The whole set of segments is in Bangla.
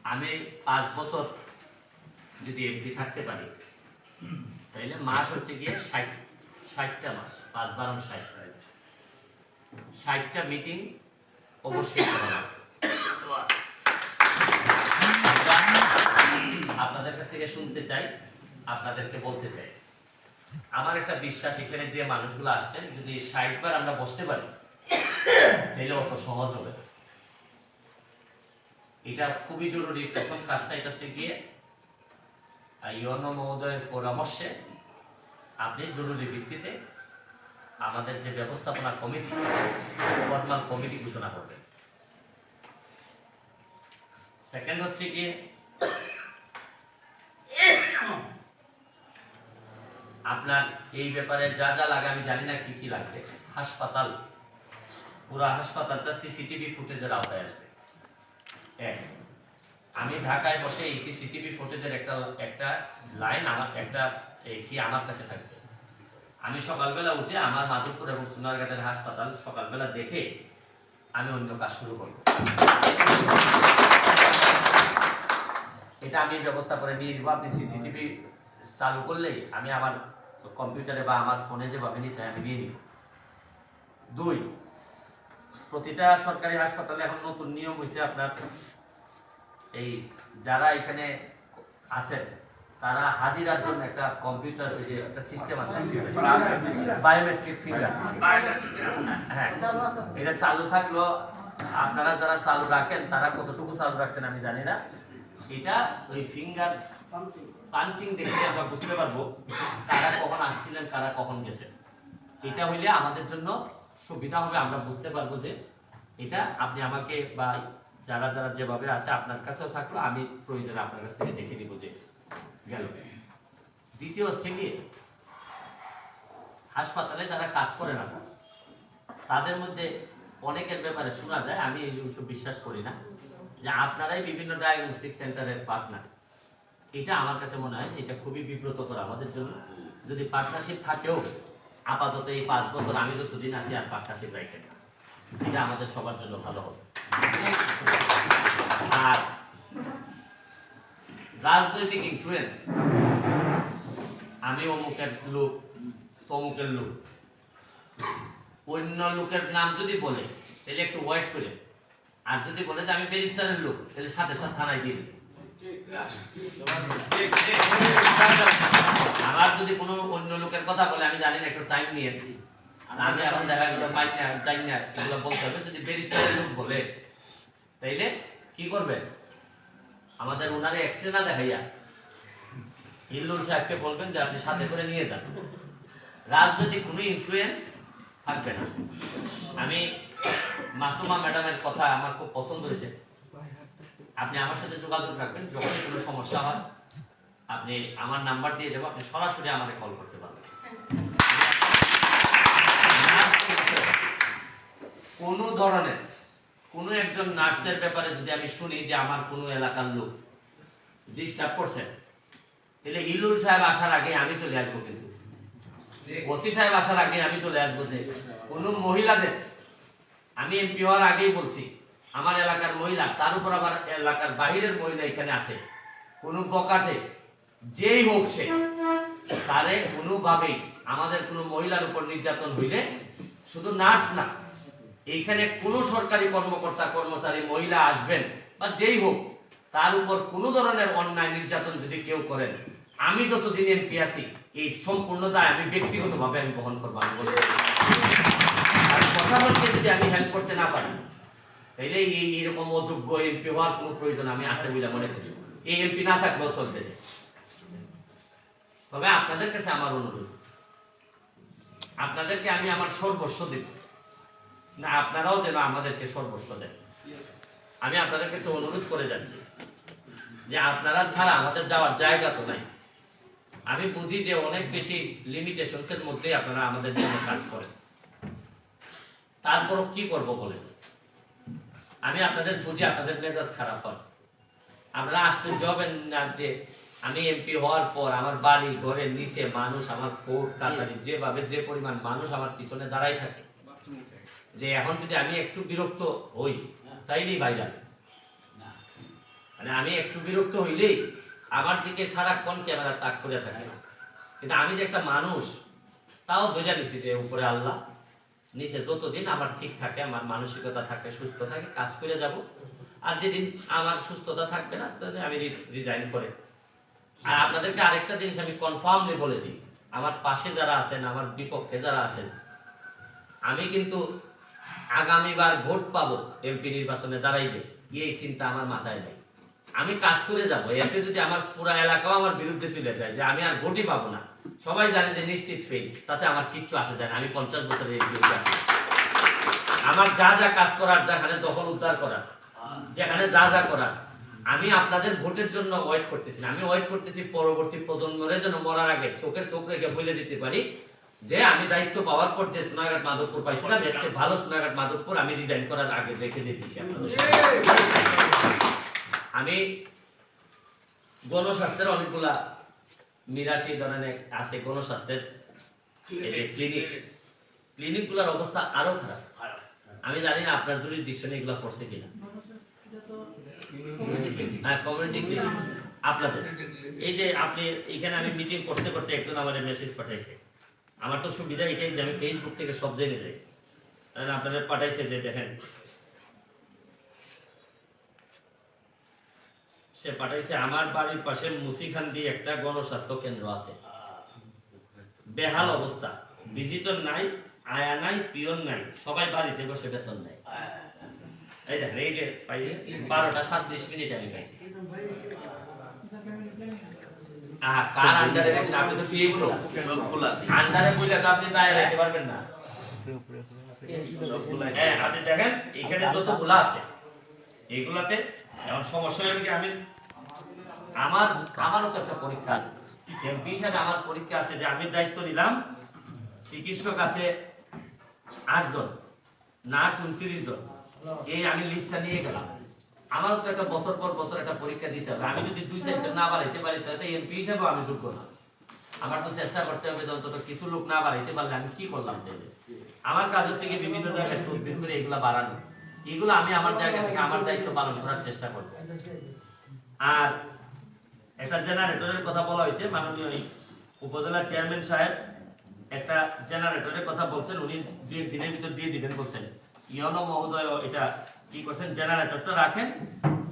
আমি 5 বছর যদি এমপি থাকতে পারি তাহলে মাস হচ্ছে গিয়ে 60টা মাস, 5-12 60টা মিটিং অবশ্যই করা লাগবে। আপনাদের কাছ থেকে শুনতে চাই, আপনাদেরকে বলতে চাই, আমার একটা বিশ্বাস এখানে যে মানুষগুলো আসছেন যদি 60 বার আমরা বসতে পারি তাহলে অত সহজ হবে। এটা খুবই জরুরি। প্রথম কাজটা এটা হচ্ছে গিয়ে ইউনো মহোদয়ের পরামর্শে আপনি জরুরি ভিত্তিতে আমাদের যে ব্যবস্থাপনা কমিটি, ফরমাল কমিটি ঘোষণা করবেন। সেকেন্ড হচ্ছে গিয়ে আপনার এই ব্যাপারে যা যা লাগে আমি জানি না কি কি লাগবে। হাসপাতাল, পুরা হাসপাতালটা সিসিটিভি ফুটেজের আওতায় আসবে। আমি ঢাকায় বসে এই সিসিটিভি ফুটেজের একটা লাইন আমার কাছে থাকবে। আমি সকালবেলা উঠে আমার মাধবপুর এবং সোনারঘাটের হাসপাতাল সকালবেলা দেখে আমি অন্য কাজ শুরু করব। এটা আমি ব্যবস্থা করে নিয়ে নিব। আপনি সিসিটিভি চালু করলেই আমি আমার কম্পিউটারে বা আমার ফোনে যেভাবে নিতে আমি নিয়ে নিব। 2, প্রতিটা সরকারি হাসপাতালে এখন নতুন নিয়ম হয়েছে, আপনার এই যারা এখানে আছেন তারা হাজিরার জন্য একটা কম্পিউটার, ওই যে একটা সিস্টেম আছে বায়োমেট্রিক ফিঙ্গার, হ্যাঁ, এটা চালু থাকলো। আপনারা যারা চালু রাখেন তারা কতটুকু চালু রাখছেন আমি জানি না। এটা ওই ফিঙ্গার পাঞ্চিং দেখে আমরা বুঝতে পারবো কারা কখন আসছিলেন, কারা কখন গেছেন। এটা হইলে আমাদের জন্য সুবিধা হবে, আমরা বুঝতে পারবো যে এটা আপনি আমাকে বা যারা যারা যেভাবে আছে আপনার কাছেও থাকলো, আমি প্রয়োজনে আপনার কাছ থেকে দেখে দিব যে গেল। দ্বিতীয় হচ্ছে কি, হাসপাতালে যারা কাজ করে না তাদের মধ্যে অনেকের ব্যাপারে শোনা যায়, আমি এই জিনিস বিশ্বাস করি না, যে আপনারাই বিভিন্ন ডায়াগনস্টিক সেন্টারের পার্টনার। এটা আমার কাছে মনে হয় যে এটা খুবই বিব্রতকর আমাদের জন্য। যদি পার্টনারশিপ থাকেও আপাতত এই 5 বছর আমি যতদিন আছি আর পার্টনারশিপ রাখেন না, এটা আমাদের সবার জন্য ভালো হবে। আর রাজনৈতিক ইনফ্লুয়েন্স, আমি অমুকের লোক তমুকের লোক, অন্য লোকের নাম যদি বলে তাহলে একটু ওয়েট করে, আর যদি বলে যে আমি ব্যারিস্টারের লোক তাহলে সাথে সাথে থানায় দিয়ে দিবে। আবার যদি কোনো অন্য লোকের কথা বলে আমি জানি না, একটু টাইম নিয়ে আমি এখন দেখা গেল জানি না এগুলো বলতে হবে। যদি ব্যারিস্টারের লোক বলে তাইলে কি করবে, আমাদের ওনারে এক্সরে না দেখাইয়া হিল্লুর সাহেবকে বলবেন যে আপনি সাথে করে নিয়ে যান। রাজনৈতিক কোনো ইনফ্লুয়েন্স থাকবে না। আমি মাসুমা ম্যাডামের কথা আমার খুব পছন্দ হয়েছে। আপনি আমার সাথে যোগাযোগ রাখবেন, যখনই কোনো সমস্যা হয় আপনি আমার নাম্বার দিয়ে যাবো, আপনি সরাসরি আমাকে কল করতে পারবেন। কোনো ধরনের কোনো একজন নার্সের ব্যাপারে যদি আমি শুনি যে আমার কোনো এলাকার লোক ডিস্টার্ব করছে, তাহলে হিলুল সাহেব আসার আগে আমি চলে আসবো। কিন্তু ওসি সাহেব আসার আগে আমি চলে আসবো। যে কোনো মহিলাদের, আমি এমপি হওয়ার আগেই বলছি, আমার এলাকার মহিলা, তার উপর আবার এলাকার বাহিরের মহিলা এখানে আছে, কোনো বকাটে যেই হোক সে, তারে কোনোভাবেই আমাদের কোনো মহিলার উপর নির্যাতন হইলে, শুধু নার্স না, এইখানে কোনো সরকারি কর্মকর্তা কর্মচারী মহিলা আসবেন বা যেই হোক, তার উপর কোনো ধরনের অন্যায় নির্যাতন যদি কেউ করেন, আমি যতদিন এমপি আছি এই সম্পূর্ণ দায় আমি ব্যক্তিগতভাবে আমি বহন করবো। আমি বলবো, আর কথা বলতে যদি আমি হেল্প করতে না পারি তাইলে এইরকম অযোগ্য এমপি হওয়ার কোনো প্রয়োজন আমি আছে বলে মনে করি। এই এমপি না থাকলেও চলতে। তবে আপনাদের কাছে আমার অনুরোধ, আপনাদেরকে আমি আমার সর্বস্ব দেব না, আপনারাও যেন আমাদেরকে সর্বস্ব দেন। আমি আপনাদের কাছে অনুরোধ করে যাচ্ছি যে আপনারা ছাড়া আমাদের যাওয়ার জায়গা তো নাই। আমি বুঝি যে অনেক বেশি লিমিটেশনস এর মধ্যে আপনারা আমাদের জন্য কাজ করেন, তারপরও কি করব বলেন। আমি আপনাদের বুঝি আপনাদের মেজাজ খারাপ হয়। আপনারা আশ্চর্য হবেন না যে আমি এমপি হওয়ার পর আমার বাড়ি ঘরের নিচে মানুষ, আমার কোর্ট কাছারি যেভাবে যে পরিমাণ মানুষ আমার পিছনে দাঁড়াই থাকে, যে এখন যদি আমি একটু বিরক্ত হই তাইলেই ভাইরাল। মানে আমি একটু বিরক্ত হইলেই আমার দিকে সারাক্ষণ ক্যামেরা তাক করে থাকে, কিন্তু আমি যে একটা মানুষ তাও ধরে নিছি যে উপরে আল্লাহ নিচে যতদিন আমার ঠিক থাকে, আমার মানসিকতা থাকে, সুস্থ থাকে, কাজ করে যাব। আর যেদিন আমার সুস্থতা থাকবে না তাহলে আমি রিজাইন করে। আর আপনাদেরকে আরেকটা জিনিস আমি কনফার্মলি বলে দিই, আমার পাশে যারা আছেন, আমার বিপক্ষে যারা আছেন, আমি কিন্তু আগামীবার ভোট পাবো এমপি নির্বাচনে দাঁড়াইলে এই চিন্তা আমার মাথায় নেই। আমি কাজ করে যাব, এতে যদি আমার পুরো এলাকাও আমার বিরুদ্ধে চলে যায় যে আমি আর ভোটই পাবো না, সবাই জানে যে নিশ্চিত ফেল, তাতে আমার কিচ্ছু আসে যায় না। আমি 50 বছরের এমপি আছি, আমার যা যা কাজ করার, যেখানে দখল উদ্ধার করার, যেখানে যা যা করার, আমি আপনাদের ভোটের জন্য ওয়েট করতেছি না। আমি ওয়েট করতেছি পরবর্তী প্রজন্মের যেন মরার আগে চোখের চোখ রেখে বলে যেতে পারি যে আমি দায়িত্ব পাওয়ার পর যে সোনারঘাট মাধবপুর পাইছিলাম, এর চেয়ে ভালো সোনারঘাট মাধবপুর আমি রিজাইন করার আগে রেখে দিতেছি আপনাদের। আমি গণস্বাস্থ্যের অনেকগুলা মিরাশি ধরনের আছে গণস্বাস্থ্যের ক্লিনিক গুলার অবস্থা আরো খারাপ। আমি জানি না আপনার জুরিসডিকশনে এগুলো পড়ছে কিনা। কমিউনিটি ক্লিনিক আপনাদের এই যে আপনি এখানে, আমি মিটিং করতে করতে একজন আমাদের মেসেজ পাঠাইছে। আমার তো সুবিধা এটাই যে আমি ফেসবুক থেকে সব জেনে যাই। আপনাদের পাঠাইছে যে দেখেন, সে পাঠাইছে আমার বাড়ির পাশে মুসিখান্দি একটা গণস্বাস্থ্য কেন্দ্র আছে, বেহাল অবস্থা, ভিজিটর নাই, আয়া নাই, পিয়ন নাই, সবাই বাড়িতে বসে বেতন নেয়। এই দেখেন, এই যে 12:37 আমি পাইছি। কার আন্ডারে দেখেন, আপনি তো পিএইচও আন্ডারে বলে তো আপনি বাইরে রাখতে পারবেন না। হ্যাঁ, আপনি দেখেন এখানে যতগুলো আছে এইগুলাতে এখন সমস্যা হয়ে গেছে। আমারও তো একটা পরীক্ষা আছে, এমপি হিসাবে আমার পরীক্ষা আছে যে আমি দায়িত্ব নিলাম, চিকিৎসক আছে 8 জন, নার্স 29 জন, এই আমি লিস্টটা নিয়ে গেলাম। আমারও তো একটা বছর পর বছর একটা পরীক্ষা দিতে হবে। আমি যদি 2-4 জন না বাড়াইতে পারি তাহলে এমপি হিসাবেও আমি যোগ্য না। আমার তো চেষ্টা করতে হবে যে অন্তত কিছু লোক না বাড়াইতে পারলে আমি কি করলাম তাইলে। আমার কাজ হচ্ছে কি বিভিন্ন জায়গায় তদবির করে এগুলা বাড়ানো, এগুলো আমি আমার জায়গা থেকে আমার দায়িত্ব পালন করার চেষ্টা করব। আর একটা জেনারেটরের কথা বলা হয়েছে, মাননীয় উপজেলা চেয়ারম্যান সাহেব একটা জেনারেটরের কথা বলছেন, উনি 2 দিনের ভিতর দিয়ে দিবেন বলছেন। ইয়নো মহোদয় এটা কি করছেন, জেনারেটরটা রাখেন।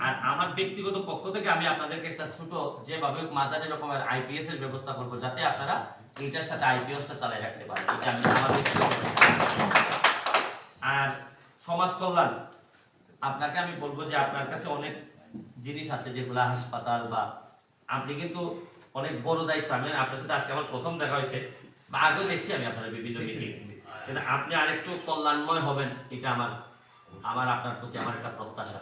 আর আমার ব্যক্তিগত পক্ষ থেকে আমি আপনাদেরকে একটা ছোট যেভাবে মাঝারি রকমের আইপিএস এর ব্যবস্থা করব, যাতে আপনারা এইটার সাথে আইপিএসটা চালিয়ে রাখতে পারেন। এটা আমি আমার ব্যক্তিগত। আর সমাজ কল্যাণ, আপনাকে আমি বলবো যে আপনার কাছে অনেক জিনিস আছে যেগুলো হাসপাতাল, বা আপনি কিন্তু অনেক বড় দায়িত্ব। আমি আপনার সাথে আজকে আমার প্রথম দেখা হয়েছে, বা আগেও দেখছি আমি আপনার বিভিন্ন মিটিং, কিন্তু আপনি আরেকটু কল্যাণময় হবেন, এটা আমার আপনার প্রতি আমার একটা প্রত্যাশা।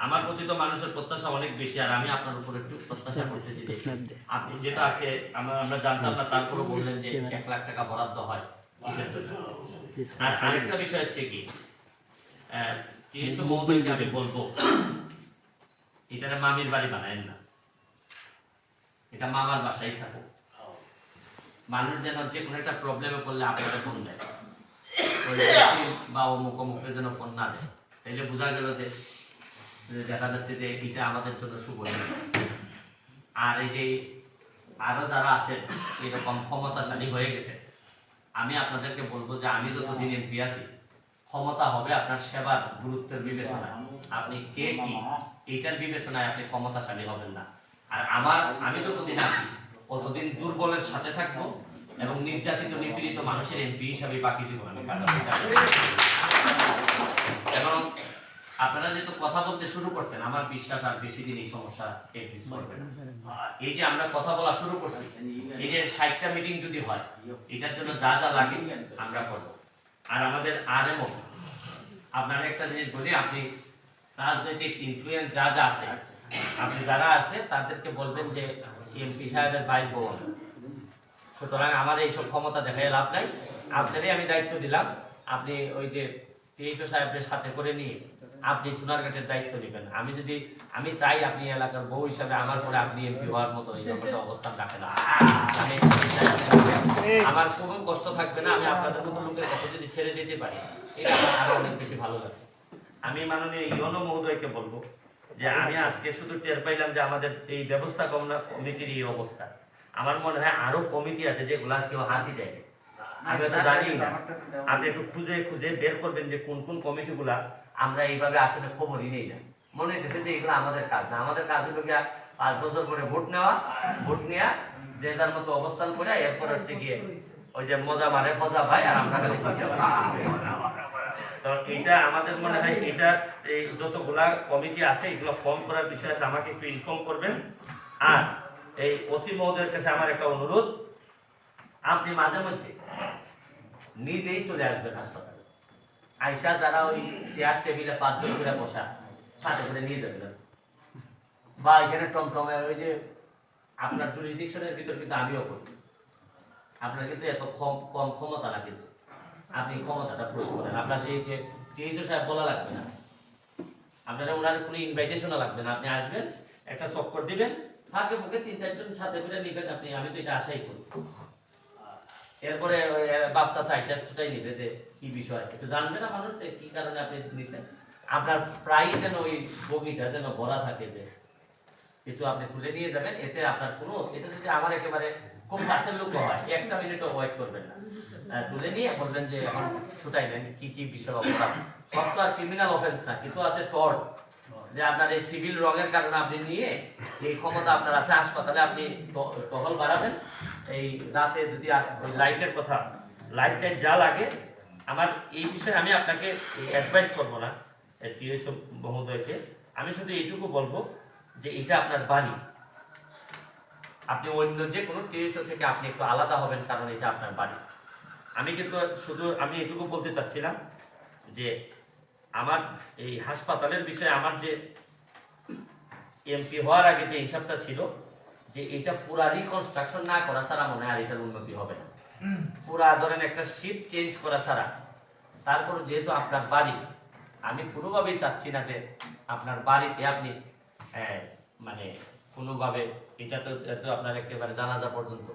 আমার প্রতি তো মানুষের প্রত্যাশা অনেক বেশি, আর আমি আপনার উপর একটু প্রত্যাশা করতেছি যে আপনি যেটা আজকে আমরা জানতাম না, তারপরে বললেন যে 1 লাখ টাকা বরাদ্দ হয় কিসের জন্য। আর আরেকটা বিষয় হচ্ছে কি, আমি বলবো এটা মামির বাড়ি বানায়েন না, এটা মামার বাসায় থাকুক। মানুষ যেন যে কোনো একটা প্রবলেমে পড়লে আপনারা ফোন দেয়, বা অমুক অমুকে যেন ফোন না দেয়, তাইলে বোঝা গেল যে দেখা যাচ্ছে যে এটা আমাদের জন্য শুভ। আর এই যে আরো যারা আছেন এরকম ক্ষমতাশালী হয়ে গেছে, আমি আপনাদেরকে বলবো যে আমি যতদিন এমপি আছি, ক্ষমতা হবে আপনার সেবার গুরুত্বের বিবেচনায়, আপনি কে কি এইটার বিবেচনায় আপনি ক্ষমতাশালী হবেন না। আর আমি যতদিন আছি ততদিন দুর্বলের সাথে থাকবো, এবং নির্যাতিত নিপীড়িত মানুষের এমপি হিসাবে বাকি জীবন আমি কাটাবো। এবং আপনারা যেহেতু কথা বলতে শুরু করছেন, আমার বিশ্বাস আর বেশি দিন এই সমস্যা এক্সিস্ট করবে না। এই যে আমরা কথা বলা শুরু করছি, এই যে 60টা মিটিং যদি হয়, এটার জন্য যা যা লাগে আমরা করব। আর আমাদের আরএমও, আপনারা একটা জিনিস বলি, আপনি রাজনৈতিক ইনফ্লুয়েন্স যা যা আছে, আপনি যারা আছে তাদেরকে বলবেন যে এমপি সাহেবের বাইক বউ। সুতরাং আমার এইসব ক্ষমতা দেখায় লাভ নাই, আপনারই আমি দায়িত্ব দিলাম। আপনি ওই যে 23 সাহেবের সাথে করে নিয়ে আপনি সোনারঘাটের দায়িত্ব নেবেন। আমি চাই আপনি এলাকার বউ হিসাবে আমার পরে আপনি এমপি হওয়ার মতো এইরকম একটা অবস্থান রাখেন। আমার কোনো কষ্ট থাকবে না, আমি আপনাদের মতো লোকের কষ্ট যদি ছেড়ে যেতে পারি, এটা আমার আরো অনেক বেশি ভালো লাগে। আমি মাননীয় ইউনো মহোদয়কে বলবো যে আমি আজকে শুধু টের পাইলাম যে আমাদের এই ব্যবস্থাপনা কমিটির এই অবস্থা। আমার মনে হয় আরো কমিটি আছে যেগুলা কেউ হাতই দেয়, আমি তো জানি না। আপনি একটু খুঁজে খুঁজে বের করবেন যে কোন কোন কমিটিগুলা আমরা এইভাবে আসলে খবরই নেই না। মনে হইতেছে যে এগুলো আমাদের কাজ না, আমাদের কাজ হলো গিয়া 5 বছর পরে ভোট নেওয়া, ভোট নেওয়া যে যার মতো অবস্থান করে এরপর হচ্ছে গিয়ে ওই যে মজা মারে মজা ভাই আর আমরা খালি তো এটা আমাদের মনে হয় এটা এই যতগুলা কমিটি আছে এগুলো ফর্ম করার বিষয়ে আছে, আমাকে একটু ইনফর্ম করবেন। আর এই ওসি মহোদয়ের কাছে আমার একটা অনুরোধ, আপনি মাঝে মধ্যে নিজেই চলে আসবেন হাসপাতালে, আইসা যারা ওই চেয়ার টেবিলে 5 জন করে বসা সাথে করে নিয়ে যাবেন, বা এখানে টমটমে ওই যে আপনার জুরিসডিকশনের ভিতর কিন্তু আমিও করি, আপনার কিন্তু এত কম ক্ষমতা না, কিন্তু আপনি ক্ষমতাটা প্রয়োগ করেন। আপনার এই যে টিএইচও সাহেব বলা লাগবে না, আপনারা ওনার কোনো ইনভাইটেশনও লাগবে না, আপনি আসবেন একটা চক্কর দিবেন, ফাঁকে ফুঁকে 3-4 জন সাথে করে নিবেন আপনি, আমি তো এটা আশাই করি। এরপরে বাপসা সাইসা ছুটাই নিবে যে কি বিষয় একটু জানবে না মানুষ যে কি কারণে আপনি নিছেন। আপনার প্রায় যেন ওই বগিটা যেন ভরা থাকে, যে কিছু আপনি তুলে নিয়ে যাবেন, এতে আপনার কোনো, এটা যদি আমার একেবারে খুব কাছের লোক হয় 1 মিনিটও ওয়েট করবেন না, তুলে নিয়ে বলবেন যে এখন ছুটাই নেন কি কি বিষয় অপরাধ। সব তো আর ক্রিমিনাল অফেন্স না, কিছু আছে টর্ট, যে আপনার এই সিভিল রঙের কারণে আপনি নিয়ে এই ক্ষমতা আপনার আছে, হাসপাতালে আপনি টহল বাড়াবেন। এই রাতে যদি ওই লাইটের কথা, লাইট টাইট যা লাগে, আমার এই বিষয়ে আমি আপনাকে অ্যাডভাইস করবো না টিএস মহোদয়কে, আমি শুধু এইটুকু বলবো যে এটা আপনার বাড়ি, আপনি অন্য যে কোনো টিএসও থেকে আপনি একটু আলাদা হবেন, কারণ এটা আপনার বাড়ি। আমি কিন্তু শুধু আমি এটুকু বলতে চাচ্ছিলাম যে আমার এই হাসপাতালের বিষয়ে আমার যে এমপি হওয়ার আগে যে হিসাবটা ছিল যে এটা পুরা রিকনস্ট্রাকশন না করা ছাড়া মনে হয় এটার উন্নতি হবে না, পুরা ধরেন একটা শিফট চেঞ্জ করা ছাড়া। তারপর যেহেতু আপনার বাড়ি, আমি কোনোভাবেই চাচ্ছি না যে আপনার বাড়িতে আপনি মানে কোনোভাবে এটা তো আপনার একেবারে জানাজা পর্যন্ত,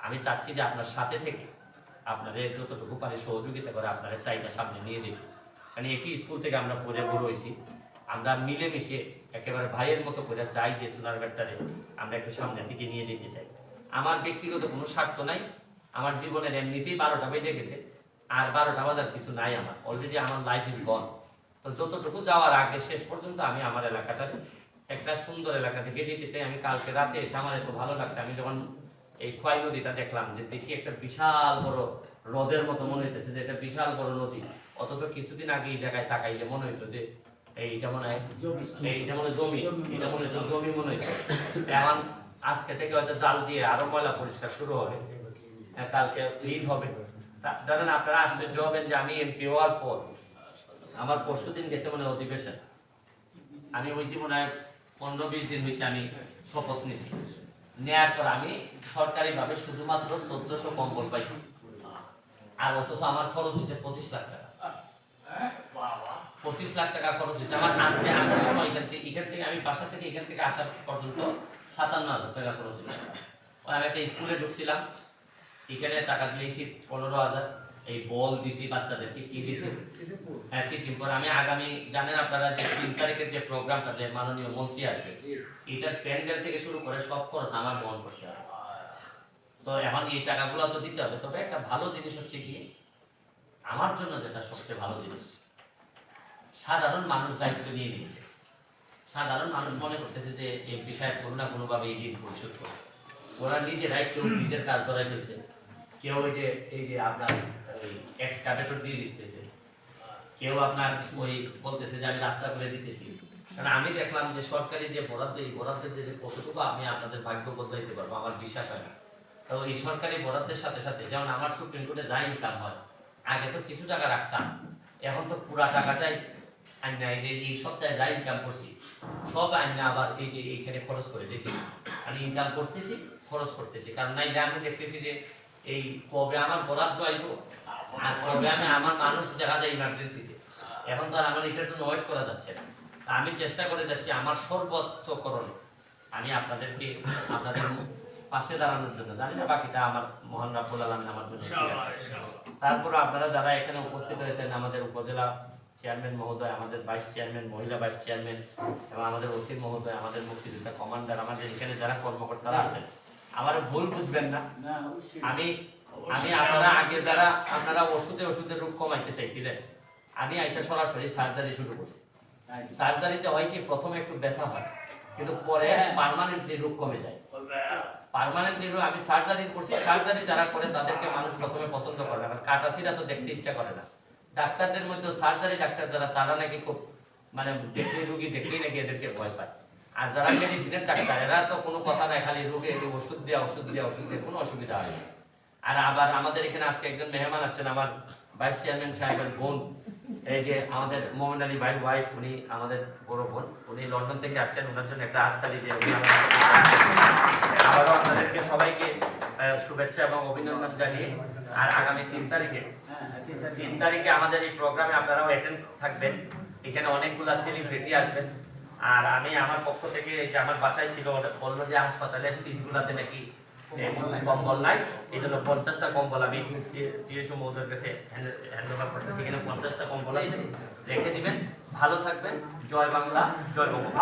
আমি চাচ্ছি যে আপনার সাথে থেকে আপনাদের যতটুকু পারে সহযোগিতা করে আপনার টাইমটা সামনে নিয়ে দেখি। মানে একই স্কুল থেকে আমরা পড়ে বড় হয়েছি, আমরা মিলেমিশে একেবারে ভাইয়ের মতো করে চাই যে সোনারগাঁটারে আমরা একটু সামনের দিকে নিয়ে যেতে চাই। আমার ব্যক্তিগত কোনো স্বার্থ নাই, আমার জীবনের এমনিতেই 12টা বেজে গেছে, আর 12টা বাজার কিছু নাই, আমার অলরেডি আমার লাইফ ইজ গন। তো যতটুকু যাওয়ার আগে শেষ পর্যন্ত আমি আমার এলাকাটারে একটা সুন্দর এলাকা থেকে যেতে চাই। আমি কালকে রাতে এসে আমার একটু ভালো লাগছে, আমি যখন এই খোয়াই নদীটা দেখলাম, যে দেখি একটা বিশাল বড় হ্রদের মতো মনে হইতেছে যে এটা বিশাল বড় নদী, অথচ কিছুদিন আগে এই জায়গায় তাকাইলে মনে হইতো যে এইটা মনে হয় এইটা মনে জমি, এটা মনে হইতো জমি মনে হইতো। এখন আজকে থেকে হয়তো জাল দিয়ে আরো ময়লা পরিষ্কার শুরু হবে, কালকে ক্লিন হবে। ধরেন আপনারা আশ্চর্য হবেন যে আমি এমপি হওয়ার পর আমার পরশুদিন গেছে মনে অধিবেশন, আমি ওই জীবনে 15-20 দিন হয়েছে আমি শপথ নিয়েছি, নেয়ার পর আমি সরকারিভাবে শুধুমাত্র 1400 কম্বল পাইছি, আর অথচ আমার খরচ হয়েছে 25 লাখ টাকা। 25 লাখ টাকা খরচ হয়েছে আমার আজকে আসার সময়, এখান থেকে আমি বাসা থেকে এখান থেকে আসার পর্যন্ত 57,000 টাকা খরচ হয়েছে। আমি একটা স্কুলে ঢুকছিলাম, এখানে টাকা দিয়েছি 15,000, এই বল দিছি বাচ্চাদেরকে, কি দিছি, হ্যাঁ সিসিমপুর। আমি আগামী জানেন আপনারা যে 3 তারিখের যে প্রোগ্রামটা, যে মাননীয় মন্ত্রী আসবে, এটার প্যান্ডেল থেকে শুরু করে সব খরচ আমার বহন করতে হবে। তো এখন এই টাকাগুলো তো দিতে হবে। তবে একটা ভালো জিনিস হচ্ছে কি, আমার জন্য যেটা সবচেয়ে ভালো জিনিস, সাধারণ মানুষ দায়িত্ব নিয়ে নিয়েছে। সাধারণ মানুষ মনে করতেছে যে এমপি সাহেব কোনো না কোনোভাবে এই ঋণ পরিশোধ করে, ওরা নিজেরাই কেউ নিজের কাজ ধরাই ফেলছে, কেউ ওই যে এই যে আপনার ওই এক্সকাভেটর দিয়ে দিতেছে, কেউ আপনার ওই বলতেছে যে আমি রাস্তা করে দিতেছি। কারণ আমি দেখলাম যে সরকারি যে বরাদ্দ, এই বরাদ্দের যে কতটুকু আমি আপনাদের ভাগ্য বদলাইতে পারবো আমার বিশ্বাস হয় না। তো এই সরকারি বরাদ্দের সাথে সাথে যেমন আমার সুপ্রিম কোর্টে যা ইনকাম হয়, আগে তো কিছু টাকা রাখতাম, এখন তো পুরা টাকাটাই আইনা, এই যে এই সপ্তাহে যা ইনকাম করছি সব আইনা আবার এই যে এইখানে খরচ করে যেতেছি। আমি ইনকাম করতেছি, খরচ করতেছি, কারণ নাইলে আমি দেখতেছি যে এই কবে আমার বরাদ্দ আইব আর কবে আমার মানুষ দেখা যায় ইমার্জেন্সিতে। এখন তো আর আমার এটার জন্য ওয়েট করা যাচ্ছে না। আমি চেষ্টা করে যাচ্ছি আমার সর্বোচ্চকরণ, আমি আপনাদেরকে আপনাদের পাশে দাঁড়ানোর জন্য। জানি না বাকিটা আমার মহান রাব্বুল আলামিন আমার জন্য। তারপর আপনারা যারা এখানে উপস্থিত হয়েছেন, আমাদের উপজেলা চেয়ারম্যান মহোদয়, আমাদের ভাইস চেয়ারম্যান, মহিলা ভাইস চেয়ারম্যান এবং আমাদের ওসি মহোদয়, আমাদের মুক্তিযোদ্ধা কমান্ডার, আমাদের এখানে যারা কর্মকর্তারা আছেন, আমার ভুল বুঝবেন না। আমি আপনারা আগে যারা আপনারা ওষুধের রোগ কমাইতে চাইছিলেন, আমি আইসা সরাসরি সার্জারি শুরু করছি। সার্জারিতে হয় কি, প্রথমে একটু ব্যথা হয় কিন্তু পরে পার্মানেন্টলি রোগ কমে যায়। পার্মানেন্টলি রোগ আমি সার্জারি করছি। সার্জারি যারা করে তাদেরকে মানুষ প্রথমে পছন্দ করে না, কাটাছিরা তো দেখতে ইচ্ছা করে না। ডাক্তারদের মধ্যে সার্জারি ডাক্তার যারা, তারা নাকি খুব মানে রোগী দেখলেই নাকি এদেরকে ভয় পায়। আর যারা মেডিসিনের ডাক্তার, এরা তো কোনো কথা নাই, খালি রোগে ওষুধ দিয়ে কোনো অসুবিধা হয় না। আর আবার আমাদের এখানে আজকে একজন মেহমান আসছেন, আমার ভাইস চেয়ারম্যান সাহেবের বোন, এই যে আমাদের মোহাম্মদ আলী ভাইয়ের ওয়াইফ, উনি আমাদের বড় বোন, উনি লন্ডন থেকে আসছেন। ওনার জন্য একটা হাততালি দিয়ে আবারও আপনাদেরকে সবাইকে শুভেচ্ছা এবং অভিনন্দন জানিয়ে, আর আগামী 3 তারিখে আমাদের এই প্রোগ্রামে আপনারাও অ্যাটেন্ড থাকবেন। এখানে অনেকগুলা সেলিব্রিটি আসবেন। আর আমি আমার পক্ষ থেকে, যে আমার বাসায় ছিল, বললো যে হাসপাতালের সিটগুলাতে নাকি কম্বল নাই, এই জন্য 50টা কম্বল আমি জিএসও মহোদয়ের কাছে হ্যান্ড ওভার করতেছি। এখানে 50টা কম্বল আছে, রেখে দিবেন। ভালো থাকবেন। জয় বাংলা, জয় বঙ্গবন্ধু।